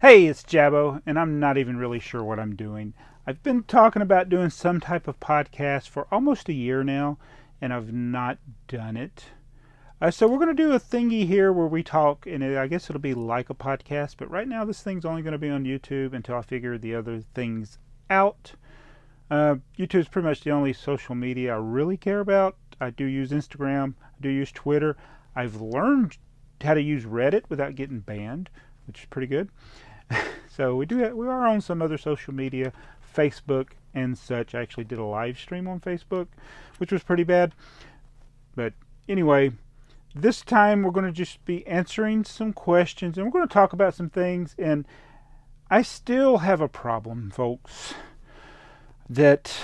Hey, it's Jaabo, and I'm not even really sure what I'm doing. I've been talking about doing some type of podcast for almost a year now, and I've not done it. So we're going to do a thingy here where we talk, and I guess it'll be like a podcast, but right now this thing's only going to be on YouTube until I figure the other things out. YouTube's pretty much the only social media I really care about. I do use Instagram, I do use Twitter. I've learned how to use Reddit without getting banned, which is pretty good. So we are on some other social media, Facebook and such. I actually did a live stream on Facebook, which was pretty bad. But anyway, this time we're going to just be answering some questions and we're going to talk about some things. And I still have a problem, folks, that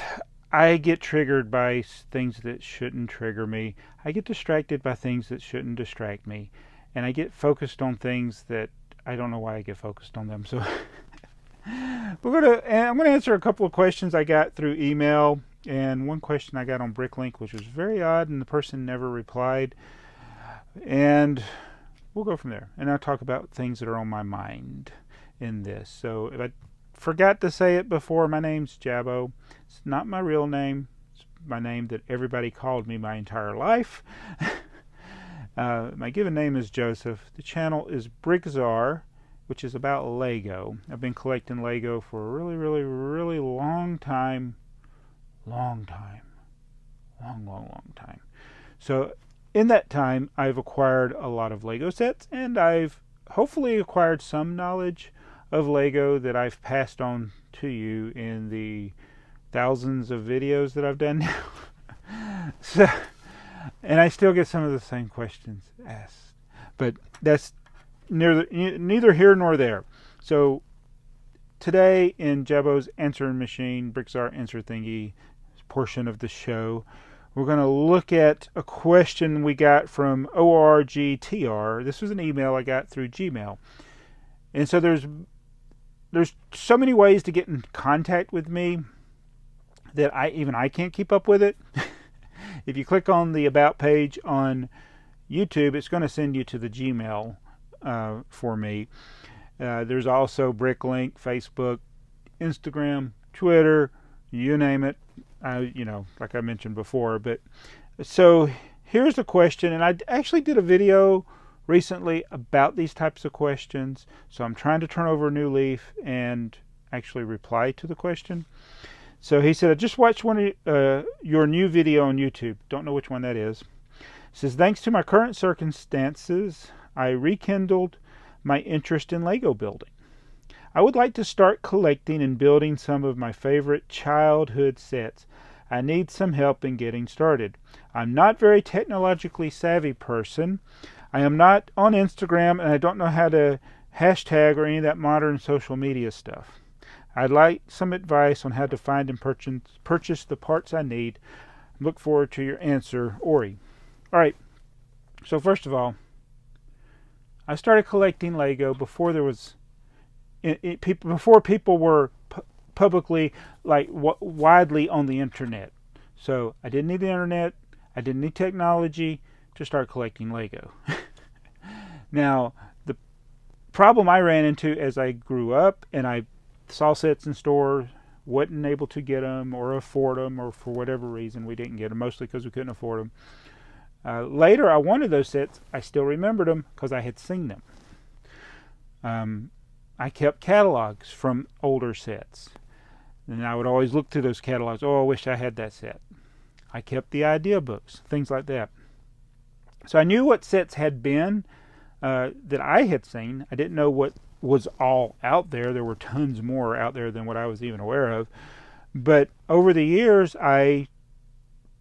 I get triggered by things that shouldn't trigger me. I get distracted by things that shouldn't distract me. And I get focused on things that I don't know why I get focused on them. So I'm gonna answer a couple of questions I got through email, and one question I got on BrickLink, which was very odd, and the person never replied. And we'll go from there. And I'll talk about things that are on my mind in this. So if I forgot to say it before, my name's Jaabo. It's not my real name. It's my name that everybody called me my entire life. My given name is Joseph. The channel is BrickTsar, which is about Lego. I've been collecting Lego for a really, really, really long time. Long time. Long, long, long time. So in that time, I've acquired a lot of Lego sets, and I've hopefully acquired some knowledge of Lego that I've passed on to you in the thousands of videos that I've done now. So, and I still get some of the same questions asked, but that's neither here nor there. So today in Jaabo's answering machine, BrickTsar answer thingy portion of the show, we're going to look at a question we got from ORGTR. This was an email I got through Gmail. And so there's so many ways to get in contact with me that I can't keep up with it. If you click on the About page on YouTube, it's going to send you to the Gmail for me. There's also BrickLink, Facebook, Instagram, Twitter, you name it. Like I mentioned before. But so here's the question, and I actually did a video recently about these types of questions. So I'm trying to turn over a new leaf and actually reply to the question. So he said, I just watched one of your new video on YouTube. Don't know which one that is. It says, thanks to my current circumstances, I rekindled my interest in Lego building. I would like to start collecting and building some of my favorite childhood sets. I need some help in getting started. I'm not very technologically savvy person. I am not on Instagram, and I don't know how to hashtag or any of that modern social media stuff. I'd like some advice on how to find and purchase the parts I need. Look forward to your answer, Ori. All right. So first of all, I started collecting Lego before there was before people were publicly widely on the internet. So I didn't need the internet. I didn't need technology to start collecting Lego. Now, the problem I ran into as I grew up and I saw sets in stores, wasn't able to get them or afford them, or for whatever reason we didn't get them, mostly because we couldn't afford them. Later I wanted those sets. I still remembered them because I had seen them. I kept catalogs from older sets, and I would always look through those catalogs. Oh, I wish I had that set. I kept the idea books, things like that. So I knew what sets had been that I had seen. I didn't know what was all out there. There were tons more out there than what I was even aware of. But over the years, I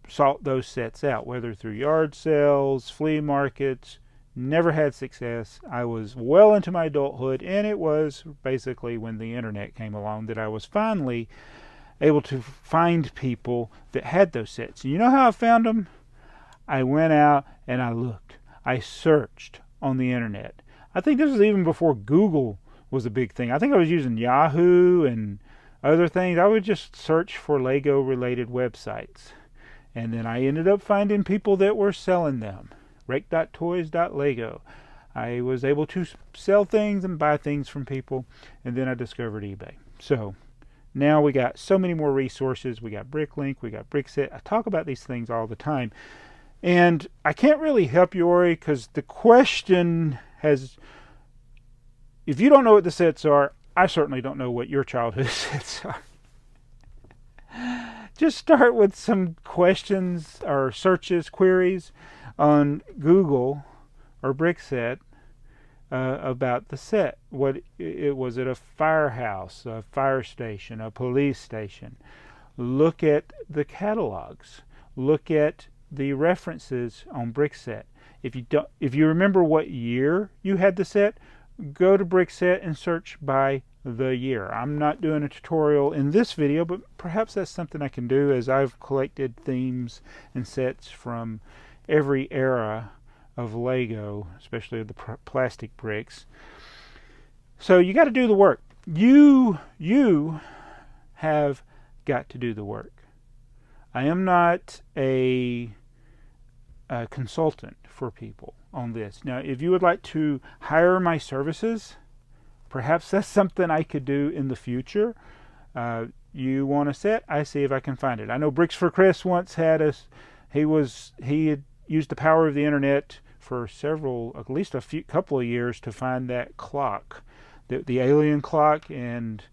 sought those sets out, whether through yard sales, flea markets. Never had success. I was well into my adulthood, and it was basically when the internet came along that I was finally able to find people that had those sets. And you know how I found them? I went out and I looked. I searched on the internet. I think this was even before Google was a big thing. I think I was using Yahoo and other things. I would just search for Lego related websites. And then I ended up finding people that were selling them. Rake.toys.lego. I was able to sell things and buy things from people, and then I discovered eBay. So now we got so many more resources. We got BrickLink, we got BrickTsar. I talk about these things all the time. And I can't really help you, Ori, because the question has... If you don't know what the sets are, I certainly don't know what your childhood sets are. Just start with some questions or searches, queries on Google or BrickTsar about the set. Was it a firehouse, a fire station, a police station? Look at the catalogs. Look at the references on BrickTsar. If you remember what year you had the set, go to BrickTsar and search by the year. I'm not doing a tutorial in this video, but perhaps that's something I can do, as I've collected themes and sets from every era of Lego, especially the plastic bricks. So you got to do the work. You have got to do the work. I am not a consultant for people on this. Now, if you would like to hire my services, perhaps that's something I could do in the future. You want a set? I see if I can find it. I know Bricks for Chris once had us. He had used the power of the internet for at least couple of years to find that clock, the alien clock, and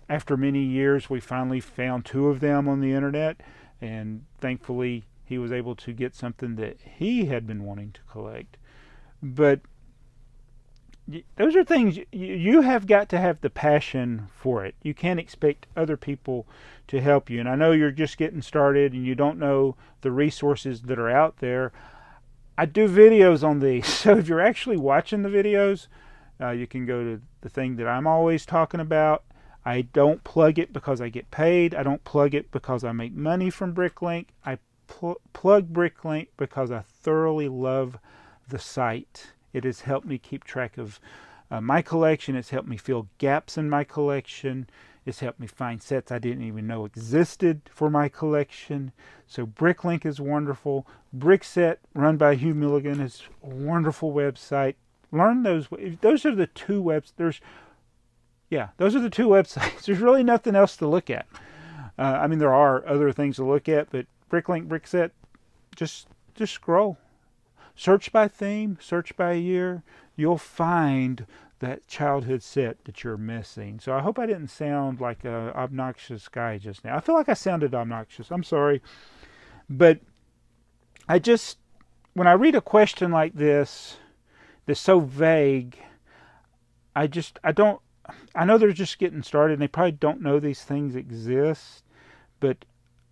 after many years we finally found 2 of them on the internet, and thankfully he was able to get something that he had been wanting to collect. But those are things you have got to have the passion for it. You can't expect other people to help you. And I know you're just getting started and you don't know the resources that are out there. I do videos on these, so if you're actually watching the videos, you can go to the thing that I'm always talking about. I don't plug it because I get paid. I don't plug it because I make money from BrickLink. I plug BrickLink because I thoroughly love the site. It has helped me keep track of my collection. It's helped me fill gaps in my collection. It's helped me find sets I didn't even know existed for my collection. So BrickLink is wonderful. BrickTsar, run by Hugh Milligan, is a wonderful website. Learn those. Those are the 2 websites. Those are the 2 websites. There's really nothing else to look at. I mean, there are other things to look at, but BrickLink, BrickTsar, just scroll. Search by theme, search by year. You'll find that childhood set that you're missing. So I hope I didn't sound like an obnoxious guy just now. I feel like I sounded obnoxious. I'm sorry. But when I read a question like this that's so vague, I know they're just getting started and they probably don't know these things exist, but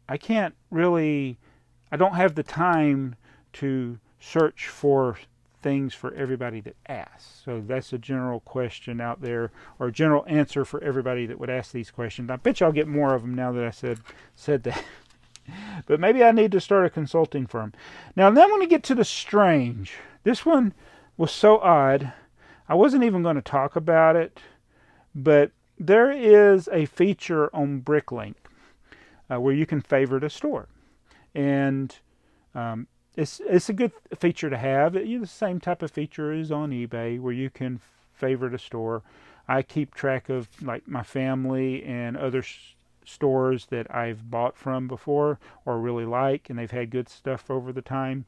I don't have the time to search for things for everybody that asks. So that's a general question out there, or a general answer for everybody that would ask these questions. I bet you I'll get more of them now that I said that. But maybe I need to start a consulting firm. Now then, when we get to the strange, this one was so odd, I wasn't even going to talk about it, but there is a feature on BrickLink where you can favorite a store. And it's a good feature to have. It's the same type of feature as on eBay, where you can favorite a store. I keep track of like my family and other stores that I've bought from before or really like, and they've had good stuff over the time.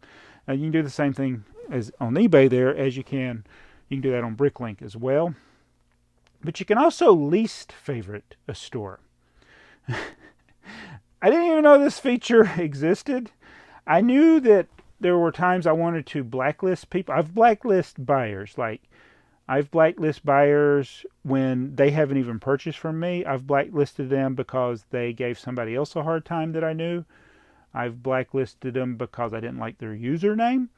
You can do the same thing as on eBay there as you can. You can do that on BrickLink as well. But you can also least favorite a store. I didn't even know this feature existed. I knew that there were times I wanted to blacklist people. I've blacklisted buyers. Like, I've blacklisted buyers when they haven't even purchased from me. I've blacklisted them because they gave somebody else a hard time that I knew. I've blacklisted them because I didn't like their username.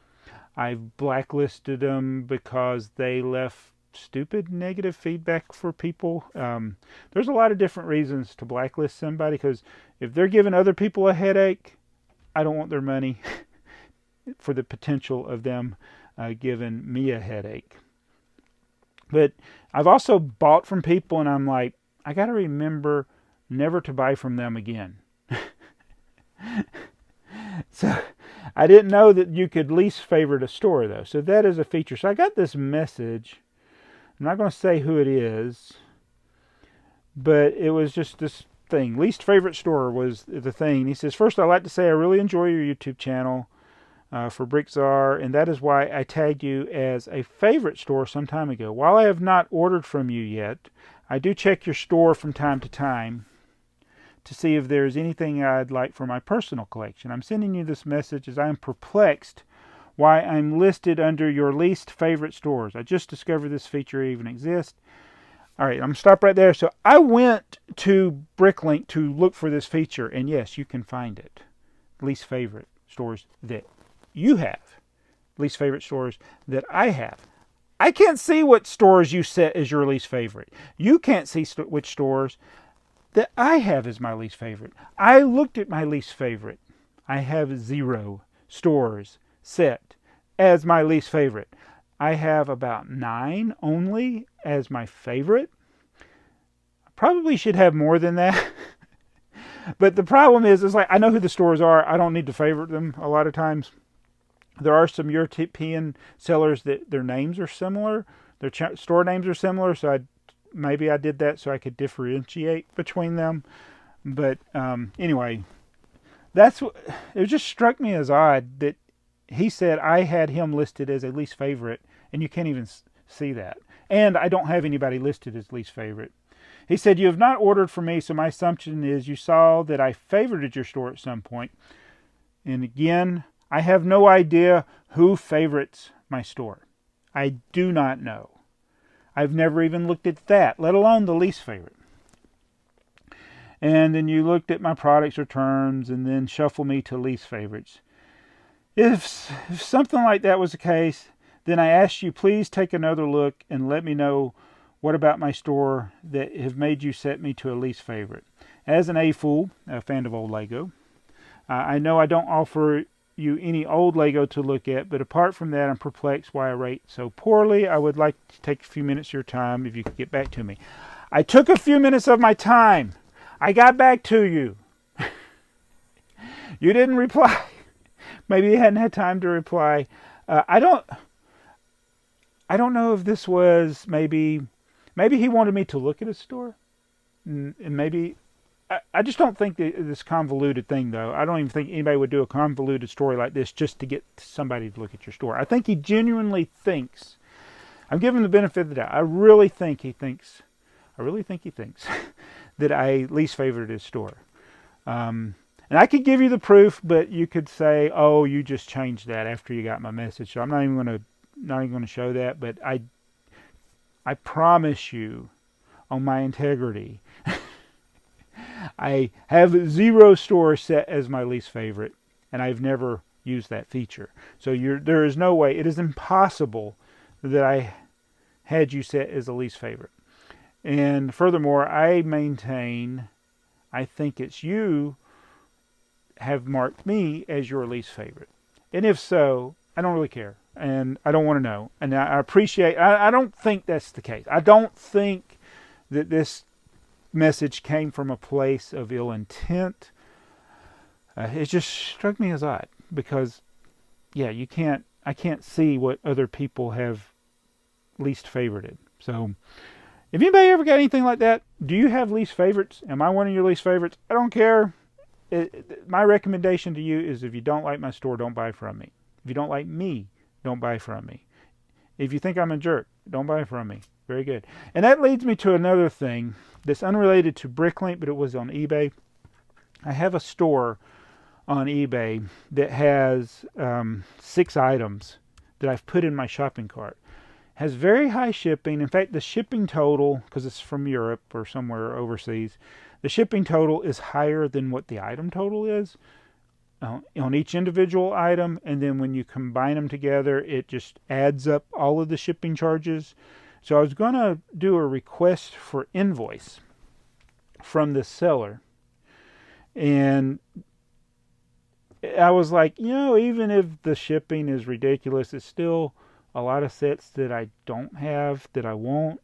I've blacklisted them because they left stupid negative feedback for people. There's a lot of different reasons to blacklist somebody, because if they're giving other people a headache, I don't want their money for the potential of them giving me a headache. But I've also bought from people and I'm like, I got to remember never to buy from them again. So I didn't know that you could least favorite a store, though. So that is a feature. So I got this message. I'm not going to say who it is, but it was just this thing. Least favorite store was the thing. He says, first, I'd like to say I really enjoy your YouTube channel for BrickTsar, and that is why I tagged you as a favorite store some time ago. While I have not ordered from you yet, I do check your store from time to time to see if there's anything I'd like for my personal collection. I'm sending you this message as I am perplexed why I'm listed under your least favorite stores. I just discovered this feature even exists. All right, I'm going to stop right there. So I went to BrickLink to look for this feature, and yes, you can find it. Least favorite stores that you have. Least favorite stores that I have. I can't see what stores you set as your least favorite. You can't see which stores that I have as my least favorite. I looked at my least favorite. I have 0 stores set as my least favorite. I have about 9 only as my favorite. I probably should have more than that. But the problem is like I know who the stores are. I don't need to favorite them a lot of times. There are some European sellers that their names are similar. Their store names are similar, so maybe I did that so I could differentiate between them. But anyway, it just struck me as odd that he said I had him listed as a least favorite, and you can't even see that. And I don't have anybody listed as least favorite. He said, you have not ordered from me, so my assumption is you saw that I favorited your store at some point. And again, I have no idea who favorites my store. I do not know. I've never even looked at that, let alone the least favorite. And then you looked at my products or terms and then shuffle me to least favorites. If something like that was the case, then I ask you, please take another look and let me know what about my store that have made you set me to a least favorite. As an A-fool, a fan of old Lego, I know I don't offer you any old Lego to look at, but apart from that, I'm perplexed why I rate so poorly. I would like to take a few minutes of your time if you could get back to me. I took a few minutes of my time. I got back to you. You didn't reply. Maybe you hadn't had time to reply. I don't know if this was maybe he wanted me to look at his store, and maybe. I just don't think this convoluted thing, though. I don't even think anybody would do a convoluted story like this just to get somebody to look at your store. I think he genuinely thinks, I'm giving him the benefit of the doubt, I really think he thinks that I least favored his store. And I could give you the proof, but you could say, oh, you just changed that after you got my message. So I'm not even going to show that, but I promise you on my integrity, I have 0 stores set as my least favorite, and I've never used that feature. So there is no way, it is impossible that I had you set as a least favorite. And furthermore, I maintain, I think it's you have marked me as your least favorite. And if so, I don't really care, and I don't want to know. And I appreciate, I don't think that's the case. I don't think that this message came from a place of ill intent. It just struck me as odd because, yeah, I can't see what other people have least favorited. So, if anybody ever got anything like that, do you have least favorites? Am I one of your least favorites? I don't care. My recommendation to you is if you don't like my store, don't buy from me. If you don't like me, don't buy from me. If you think I'm a jerk, don't buy from me. Very good. And that leads me to another thing that's unrelated to BrickLink, but it was on eBay. I have a store on eBay that has 6 items that I've put in my shopping cart. Has very high shipping. In fact, the shipping total, because it's from Europe or somewhere overseas, the shipping total is higher than what the item total is on each individual item. And then when you combine them together, it just adds up all of the shipping charges. So I was going to do a request for invoice from the seller. And I was like, even if the shipping is ridiculous, it's still a lot of sets that I don't have, that I want.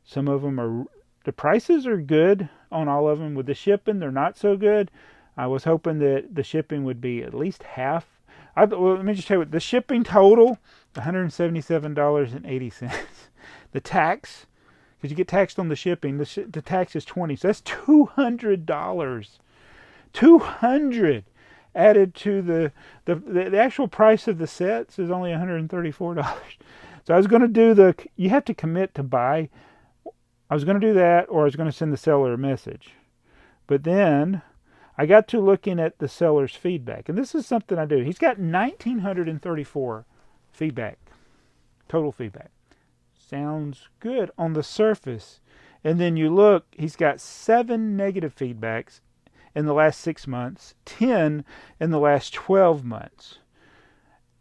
Some of them the prices are good on all of them. With the shipping, they're not so good. I was hoping that the shipping would be at least half Well, let me just tell you what the shipping total: $177.80. The tax, because you get taxed on the shipping, the tax is $20, so that's $200. $200 added to the actual price of the sets is only $134. So I was going to do you have to commit to buy. I was going to do that, or I was going to send the seller a message. But then I got to looking at the seller's feedback, and this is something I do. He's got 1,934 feedback, total feedback. Sounds good on the surface. And then you look, he's got 7 negative feedbacks in the last 6 months, 10 in the last 12 months.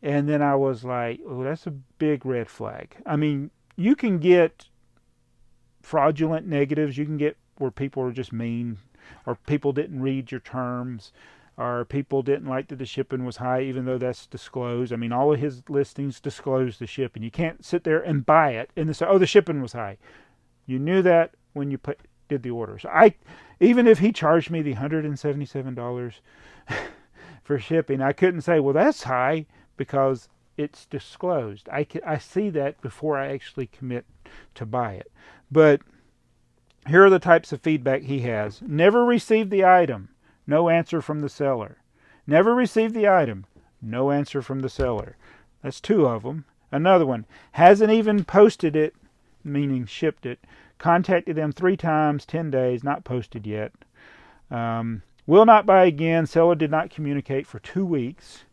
And then I was like, oh, that's a big red flag. I mean, you can get fraudulent negatives. You can get where people are just mean, or people didn't read your terms, or people didn't like that the shipping was high, even though that's disclosed. I mean, all of his listings disclose the shipping. You can't sit there and buy it and say, oh, the shipping was high. You knew that when you did the order. So even if he charged me the $177 for shipping, I couldn't say, well, that's high, because it's disclosed. I see that before I actually commit to buy it. But here are the types of feedback he has. Never received the item. No answer from the seller. Never received the item. No answer from the seller. That's 2 of them. Another one. Hasn't even posted it, meaning shipped it. Contacted them 3 times, 10 days, not posted yet. Will not buy again. Seller did not communicate for 2 weeks.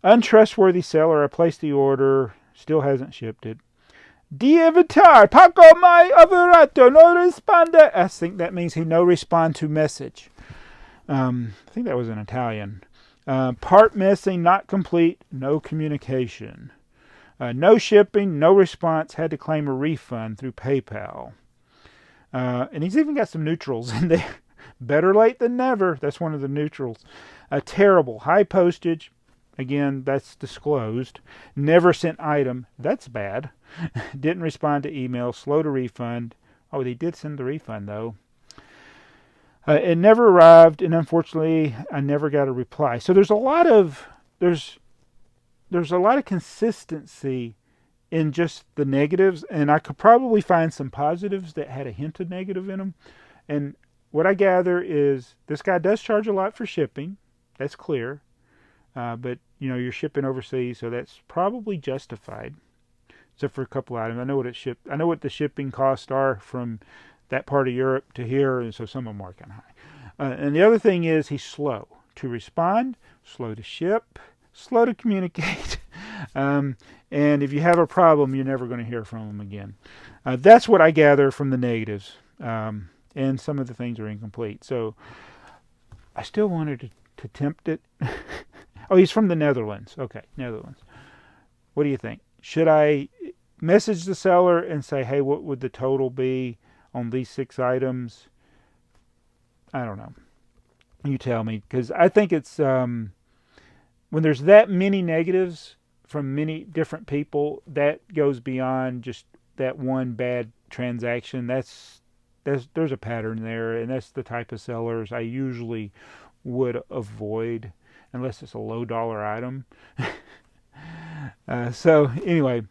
Untrustworthy seller. I placed the order. Still hasn't shipped it. Di evitar, pago mai avverato, no risponde. I think that means he no respond to message. I think that was in Italian. Part missing, not complete, no communication. No shipping, no response, had to claim a refund through PayPal. And he's even got some neutrals in there. Better late than never. That's one of the neutrals. Terrible. High postage. Again, that's disclosed. Never sent item. That's bad. Didn't respond to email. Slow to refund. Oh, they did send the refund, though. It never arrived, and unfortunately, I never got a reply. So there's a lot of consistency in just the negatives, and I could probably find some positives that had a hint of negative in them. And what I gather is this guy does charge a lot for shipping. That's clear. But you're shipping overseas, so that's probably justified. Except for a couple items. I know what the shipping costs are from that part of Europe to here, and so some of them are kind of high. And the other thing is he's slow to respond, slow to ship, slow to communicate. And if you have a problem, you're never going to hear from him again. That's what I gather from the negatives. And some of the things are incomplete. So I still wanted to tempt it. Oh, he's from the Netherlands. Okay, Netherlands. What do you think? Should I message the seller and say, hey, what would the total be on these 6 items? I don't know. You tell me. Because I think it's, when there's that many negatives from many different people, that goes beyond just that one bad transaction. There's a pattern there, and that's the type of sellers I usually would avoid unless it's a low dollar item. So anyway,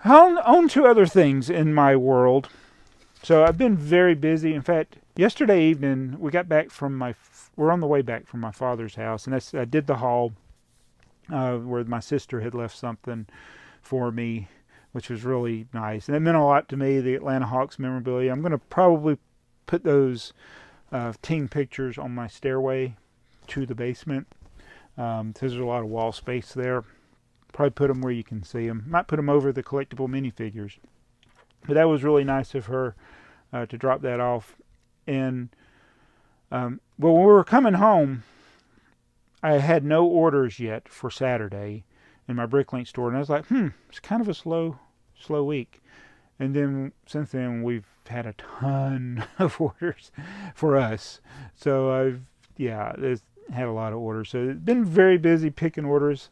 on to other things in my world. So I've been very busy. In fact, yesterday evening we're on the way back from my father's house, and I did the haul where my sister had left something for me, which was really nice, and it meant a lot to me. The Atlanta Hawks memorabilia. I'm going to probably put those team pictures on my stairway to the basement. Because there's a lot of wall space there. Probably put them where you can see them. Might put them over the collectible minifigures. But that was really nice of her to drop that off. And when we were coming home, I had no orders yet for Saturday in my BrickLink store, and I was like, it's kind of a slow week. And then since then, we've had a ton of orders for us. So there's had a lot of orders. So it's been very busy picking orders.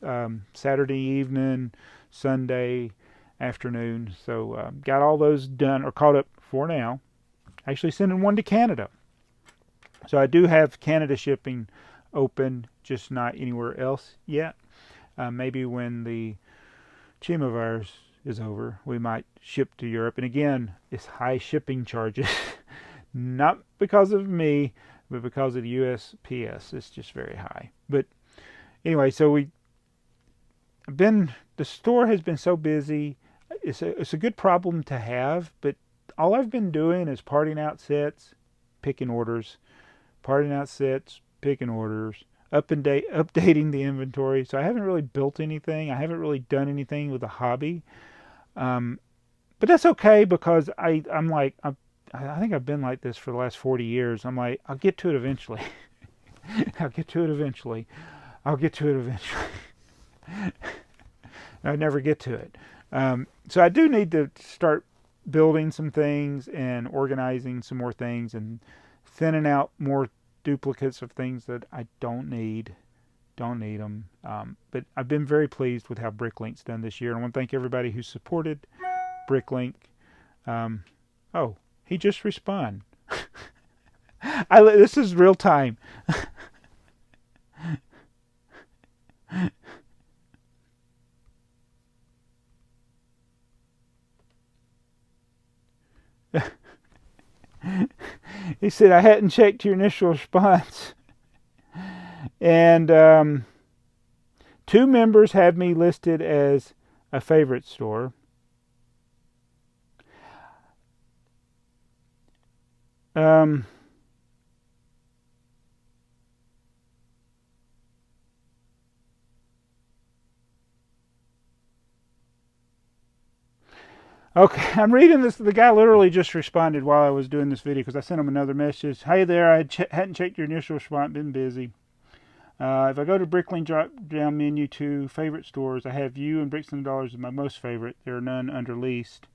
Saturday evening, Sunday afternoon. So got all those done or caught up for now. Actually sending one to Canada. So I do have Canada shipping open, just not anywhere else yet. Maybe when the Chima virus is over, we might ship to Europe. And again, it's high shipping charges, not because of me, but because of the USPS. It's just very high. But anyway, so the store has been so busy. It's a good problem to have, but all I've been doing is parting out sets, picking orders, parting out sets, picking orders, updating the inventory. So I haven't really built anything. I haven't really done anything with a hobby. But that's okay, because I think I've been like this for the last 40 years. I'm like, I'll get to it eventually. I'll get to it eventually. I'll get to it eventually. I never get to it. So I do need to start building some things and organizing some more things and thinning out more duplicates of things that I don't need. Don't need them. But I've been very pleased with how BrickLink's done this year. And I want to thank everybody who supported BrickLink. Oh, he just responded. This is real time. He said, I hadn't checked your initial response. And 2 members have me listed as a favorite store. Okay, I'm reading this. The guy literally just responded while I was doing this video, because I sent him another message. Hey there, I hadn't checked your initial response, been busy. If I go to BrickLink drop-down menu to favorite stores, I have you and Bricks and Dollars as my most favorite. There are none under least,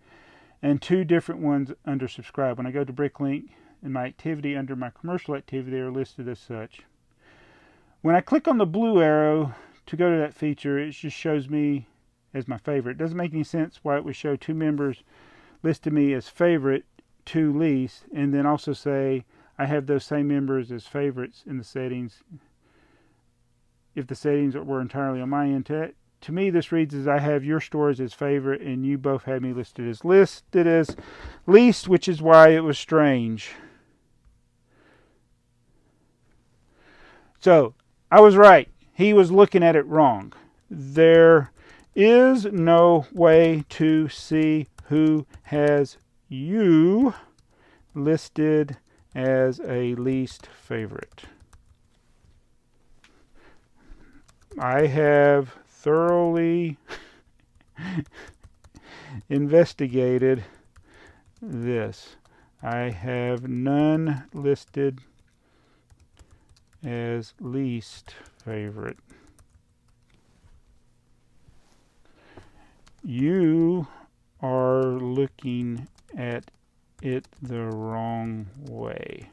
and 2 different ones under subscribe. When I go to BrickLink, in my activity under my commercial activity, they are listed as such. When I click on the blue arrow to go to that feature, it just shows me as my favorite. It doesn't make any sense why it would show 2 members listed me as favorite, 2 least, and then also say I have those same members as favorites in the settings. If the settings were entirely on my end, to me this reads as I have your stores as favorite and you both have me listed as least, which is why it was strange. So I was right. He was looking at it wrong. There is no way to see who has you listed as a least favorite. I have thoroughly investigated this. I have none listed as least favorite. You are looking at it the wrong way.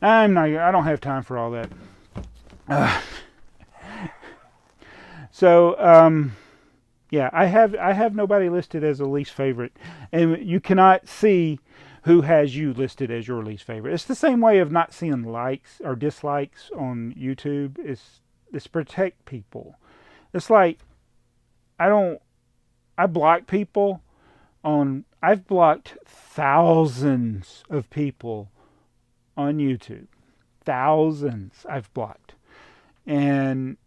I don't have time for all that. Yeah, I have nobody listed as a least favorite, and you cannot see who has you listed as your least favorite. It's the same way of not seeing likes or dislikes on YouTube. It's protect people. It's like I block people I've blocked thousands of people on YouTube. Thousands I've blocked. And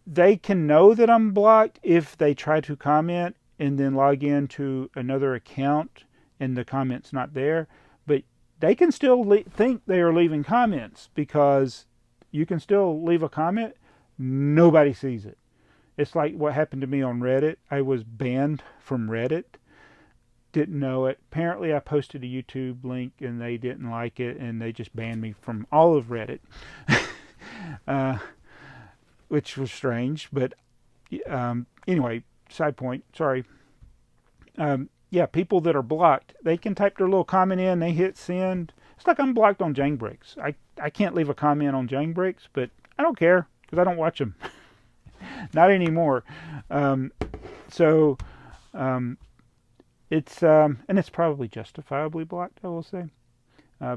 they can know that I'm blocked if they try to comment and then log into another account and the comment's not there. But they can still think they are leaving comments, because you can still leave a comment. Nobody sees it. It's like what happened to me on Reddit. I was banned from Reddit. Didn't know it. Apparently I posted a YouTube link and they didn't like it and they just banned me from all of Reddit. Which was strange, but anyway, side point, sorry. Yeah, people that are blocked, they can type their little comment in, they hit send. It's like I'm blocked on JangBricks. I can't leave a comment on JangBricks, but I don't care, because I don't watch them. Not anymore. and it's probably justifiably blocked, I will say,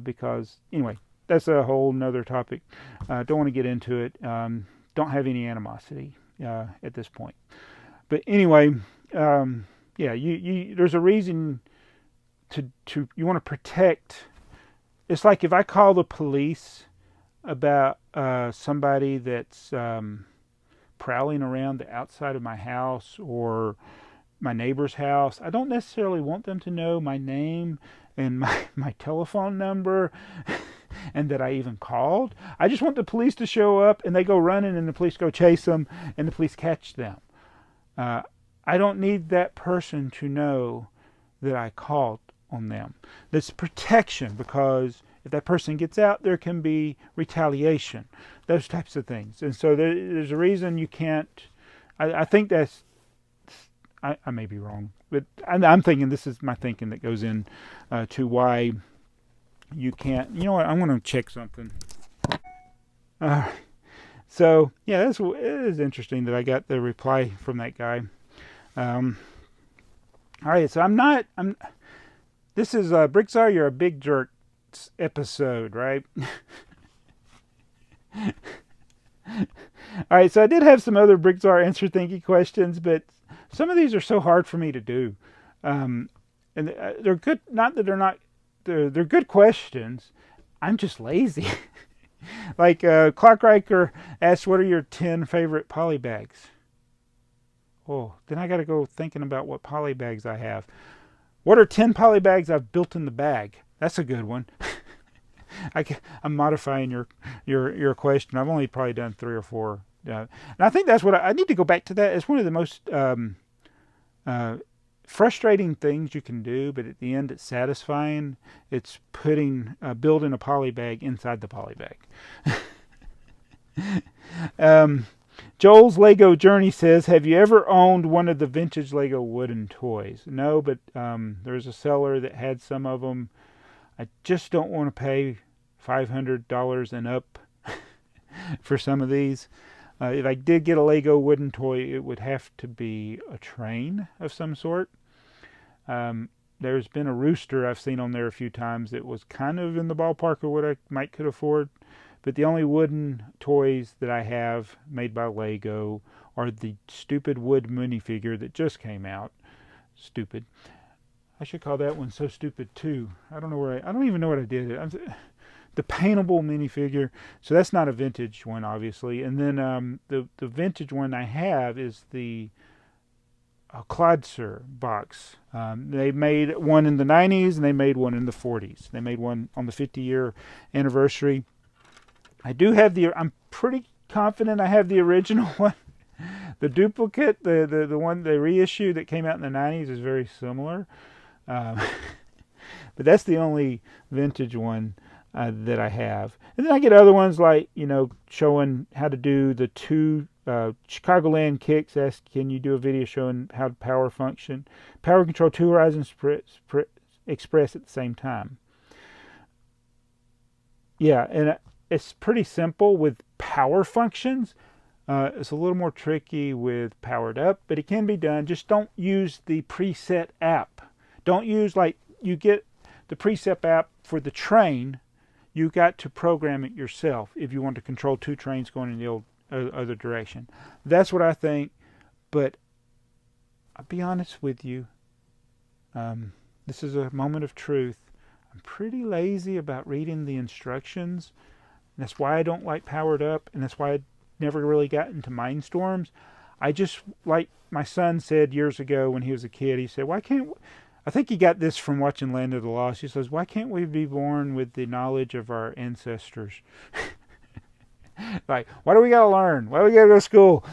because anyway, that's a whole nother topic. Don't want to get into it. Don't have any animosity at this point. But anyway, yeah, there's a reason to you want to protect. It's like if I call the police about somebody that's prowling around the outside of my house or my neighbor's house, I don't necessarily want them to know my name and my telephone number and that I even called. I just want the police to show up and they go running and the police go chase them and the police catch them. I don't need that person to know that I called on them. That's protection, because if that person gets out, there can be retaliation, those types of things. And so there's a reason you can't. I think that's. I may be wrong, but I'm thinking this is my thinking that goes in to why you can't. You know what? I'm going to check something. So yeah, it is interesting that I got the reply from that guy. All right, so this is BrickTsar, you're a big jerk episode, right? All right, so I did have some other BrickTsar answer thinky questions, but some of these are so hard for me to do. And they're good, not that they're not, they're good questions. I'm just lazy. Like Clockriker asked, what are your 10 favorite poly bags? Oh, then I got to go thinking about what poly bags I have. What are 10 poly bags I've built in the bag? That's a good one. I'm modifying your question. I've only probably done 3 or 4. And I think that's what I need to go back to that. It's one of the most frustrating things you can do, but at the end it's satisfying. It's building a poly bag inside the poly bag. Joel's Lego Journey says, have you ever owned one of the vintage Lego wooden toys? No, but there's a seller that had some of them. I just don't want to pay $500 and up for some of these. If I did get a Lego wooden toy, it would have to be a train of some sort. There's been a rooster I've seen on there a few times that was kind of in the ballpark of what I could afford. But the only wooden toys that I have made by Lego are the stupid wood minifigure that just came out. Stupid. I should call that one So Stupid too. I don't even know what I did. The paintable minifigure. So that's not a vintage one, obviously. And then the vintage one I have is the BrickTsar box. They made one in the 90s and they made one in the 40s. They made one on the 50-year anniversary. I do have I'm pretty confident I have the original one. The duplicate, the one they reissue that came out in the 90s is very similar. But that's the only vintage one that I have. And then I get other ones like, showing how to do the 2 Chicagoland kicks. Asked, can you do a video showing how to power control 2 Horizon Express at the same time? Yeah, and it's pretty simple with power functions. It's a little more tricky with powered up, but it can be done. Just don't use the preset app. Don't use, you get the preset app for the train. You got to program it yourself if you want to control 2 trains going in the other direction. That's what I think. But I'll be honest with you. This is a moment of truth. I'm pretty lazy about reading the instructions. And that's why I don't like powered up, and that's why I never really got into Mindstorms. I just, like my son said years ago when he was a kid, he said, I think he got this from watching Land of the Lost. He says, why can't we be born with the knowledge of our ancestors? Like, why do we got to learn? Why do we got to go to school?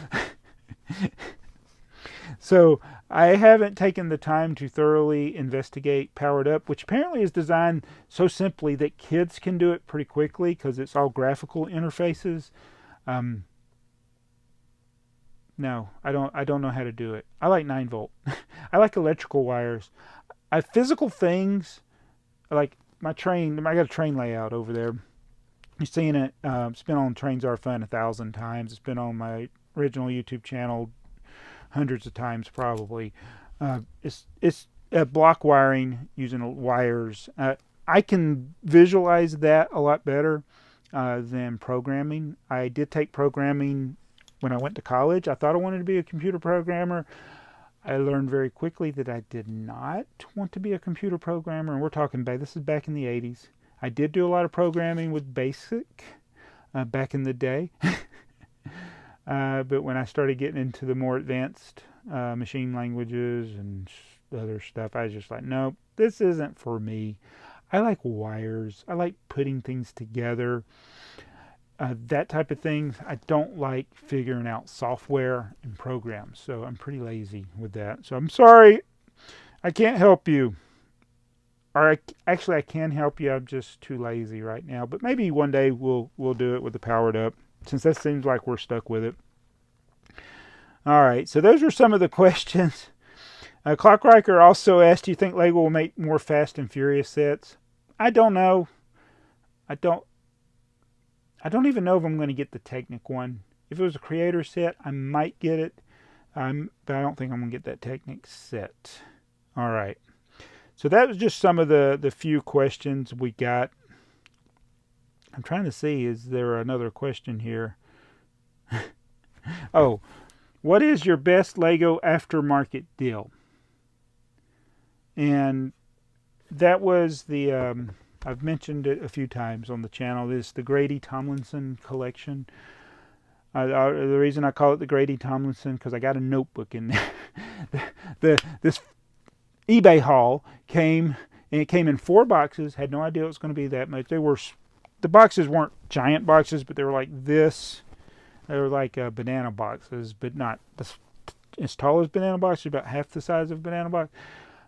So I haven't taken the time to thoroughly investigate Powered Up, which apparently is designed so simply that kids can do it pretty quickly because it's all graphical interfaces. No, I don't know how to do it. I like 9-volt. I like electrical wires. Physical things, like my train. I got a train layout over there. You've seen it. It's been on Trains Are Fun 1,000 times. It's been on my original YouTube channel hundreds of times probably. It's block wiring using wires. I can visualize that a lot better than programming. I did take programming when I went to college. I thought I wanted to be a computer programmer. I learned very quickly that I did not want to be a computer programmer, and we're talking back, this is back in the 80s. I did do a lot of programming with BASIC back in the day. But when I started getting into the more advanced machine languages and other stuff, I was just like, nope, this isn't for me. I like wires. I like putting things together. That type of thing. I don't like figuring out software and programs. So I'm pretty lazy with that. So I'm sorry. I can't help you. Or actually, I can help you. I'm just too lazy right now. But maybe one day we'll do it with the powered up, since that seems like we're stuck with it. All right. So those are some of the questions. Clockriker also asked, do you think Lego will make more Fast and Furious sets? I don't know. I don't even know if I'm going to get the Technic one. If it was a creator set, I might get it. But I don't think I'm going to get that Technic set. All right. So that was just some of the few questions we got. I'm trying to see, is there another question here? Oh, what is your best Lego aftermarket deal? And that was the, I've mentioned it a few times on the channel, this the Grady Tomlinson collection. The reason I call it the Grady Tomlinson, because I got a notebook in there. This eBay haul came, and it came in 4 boxes. Had no idea it was going to be that much. The boxes weren't giant boxes, but they were like this. They were like banana boxes, but not as tall as banana boxes, about half the size of a banana box.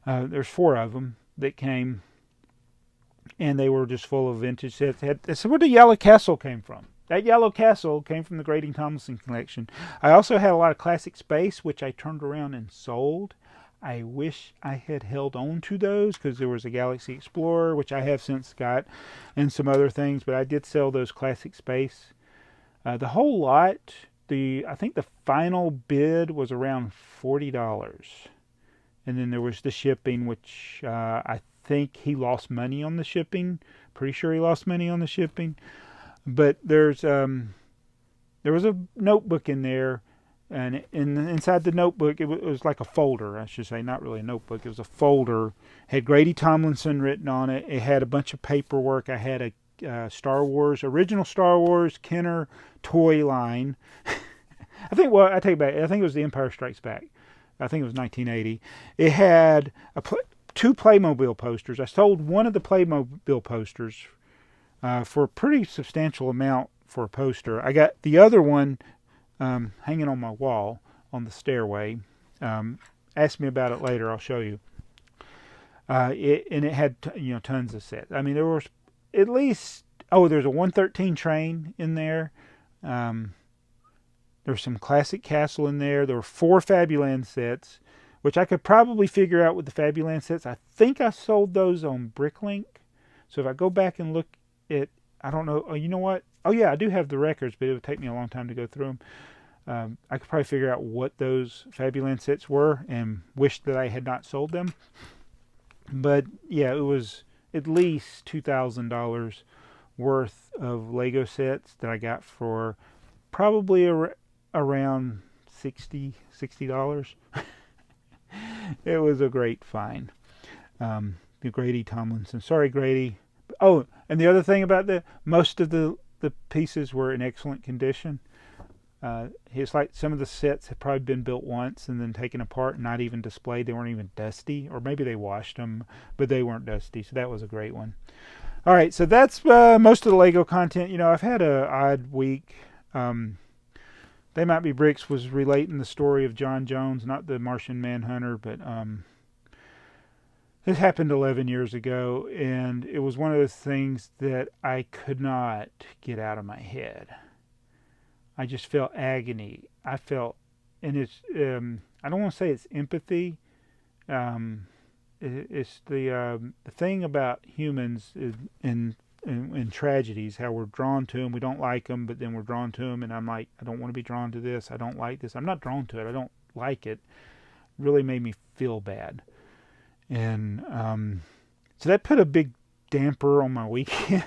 There's 4 of them that came, and they were just full of vintage sets. That's where the Yellow Castle came from. That Yellow Castle came from the Grady Tomlinson collection. I also had a lot of classic space, which I turned around and sold. I wish I had held on to those, because there was a Galaxy Explorer, which I have since got, and some other things, but I did sell those classic space. The whole lot, I think the final bid was around $40. And then there was the shipping, which I think he lost money on the shipping. Pretty sure he lost money on the shipping. But there was a notebook in there, and inside the notebook, it was like a folder, I should say, not really a notebook. It was a folder. It had Grady Tomlinson written on it. It had a bunch of paperwork. I had a original Star Wars Kenner toy line. I take it back. I think it was The Empire Strikes Back. I think it was 1980. It had 2 Playmobil posters. I sold one of the Playmobil posters for a pretty substantial amount for a poster. I got the other one hanging on my wall on the stairway. Ask me about it later. I'll show you. It had tons of sets. I mean, there was at least there's a 113 train in there. There's some classic castle in there. There were 4 Fabuland sets, which I could probably figure out with the Fabuland sets. I think I sold those on BrickLink. So if I go back and look at, I don't know. Oh, you know what? Oh yeah, I do have the records, but it would take me a long time to go through them. I could probably figure out what those Fabuland sets were and wish that I had not sold them. But yeah, it was at least $2,000 worth of Lego sets that I got for probably around $60. It was a great find. The Grady Tomlinson. Sorry, Grady. Oh, and the other thing about most of the pieces were in excellent condition. It's like some of the sets had probably been built once and then taken apart and not even displayed. They weren't even dusty, or maybe they washed them, but they weren't dusty. So that was a great one. All right, so that's most of the Lego content. I've had an odd week. TheyMightBeBricks was relating the story of John Jones, not the Martian Manhunter, but this happened 11 years ago, and it was one of those things that I could not get out of my head. I just felt agony. I felt, and it's, I don't want to say it's empathy. It's the thing about humans in tragedies, how we're drawn to them. We don't like them, but then we're drawn to them. And I'm like, I don't want to be drawn to this. I don't like this. I'm not drawn to it. I don't like it. Really made me feel bad. And so that put a big damper on my weekend.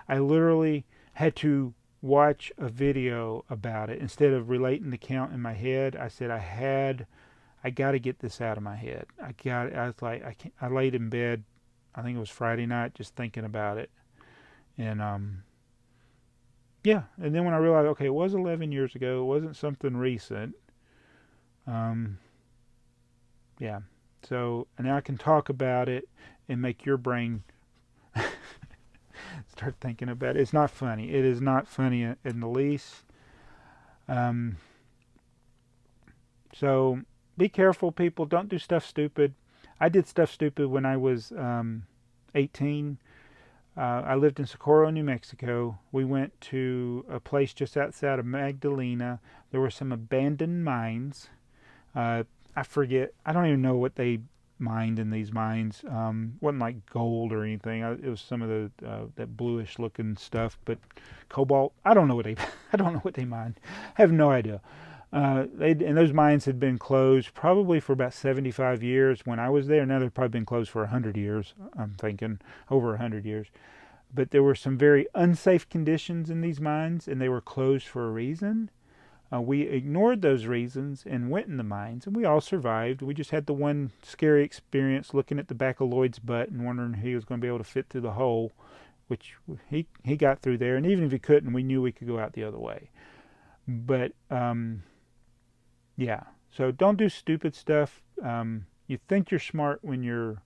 I literally had to watch a video about it instead of relating the count in my head. I said I got to get this out of my head. I was like, I can't. I laid in bed. I think it was Friday night, just thinking about it. And yeah. And then when I realized, okay, it was 11 years ago. It wasn't something recent. Um, yeah. So now I can talk about it and make your brain start thinking about it. It's not funny. It is not funny in the least. Um, so be careful, people. Don't do stuff stupid. I did stuff stupid when I was 18. I lived in Socorro, New Mexico. We went to a place just outside of Magdalena. There were some abandoned mines. I forget. I don't even know what they mined in these mines. Wasn't like gold or anything. It was some of the that bluish looking stuff, but cobalt. I don't know what they. I don't know what they mined. I have no idea. And those mines had been closed probably for about 75 years when I was there. Now they've probably been closed for 100 years. I'm thinking over 100 years. But there were some very unsafe conditions in these mines, and they were closed for a reason. We ignored those reasons and went in the mines, and we all survived. We just had the one scary experience looking at the back of Lloyd's butt and wondering if he was going to be able to fit through the hole, which he got through there. And even if he couldn't, we knew we could go out the other way. But yeah, so don't do stupid stuff. You think you're smart when you're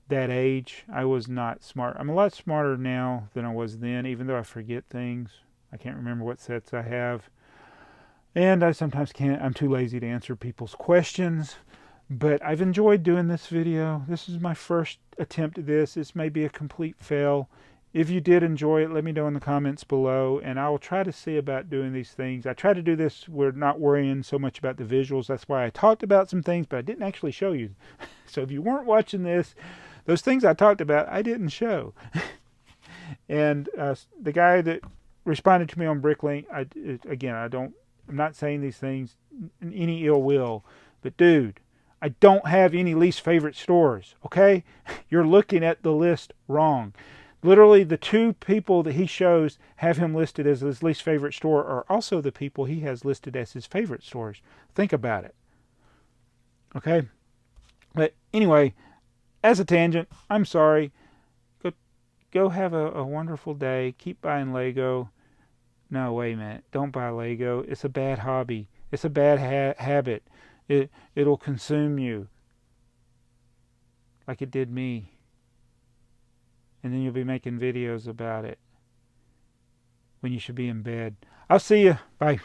that age. I was not smart. I'm a lot smarter now than I was then, even though I forget things. I can't remember what sets I have. And I sometimes can't. I'm too lazy to answer people's questions. But I've enjoyed doing this video. This is my first attempt at this. This may be a complete fail. If you did enjoy it, let me know in the comments below, and I will try to see about doing these things. I try to do this, we're not worrying so much about the visuals. That's why I talked about some things, but I didn't actually show you. So if you weren't watching this, those things I talked about, I didn't show. And the guy that responded to me on BrickLink, I'm not saying these things in any ill will, but dude, I don't have any least favorite stores, okay? You're looking at the list wrong. Literally, the two people that he shows have him listed as his least favorite store are also the people he has listed as his favorite stores. Think about it. Okay? But anyway, as a tangent, I'm sorry. Go have a wonderful day. Keep buying Lego. No, wait a minute. Don't buy Lego. It's a bad hobby. It's a bad habit. It'll consume you. Like it did me. And then you'll be making videos about it when you should be in bed. I'll see you. Bye.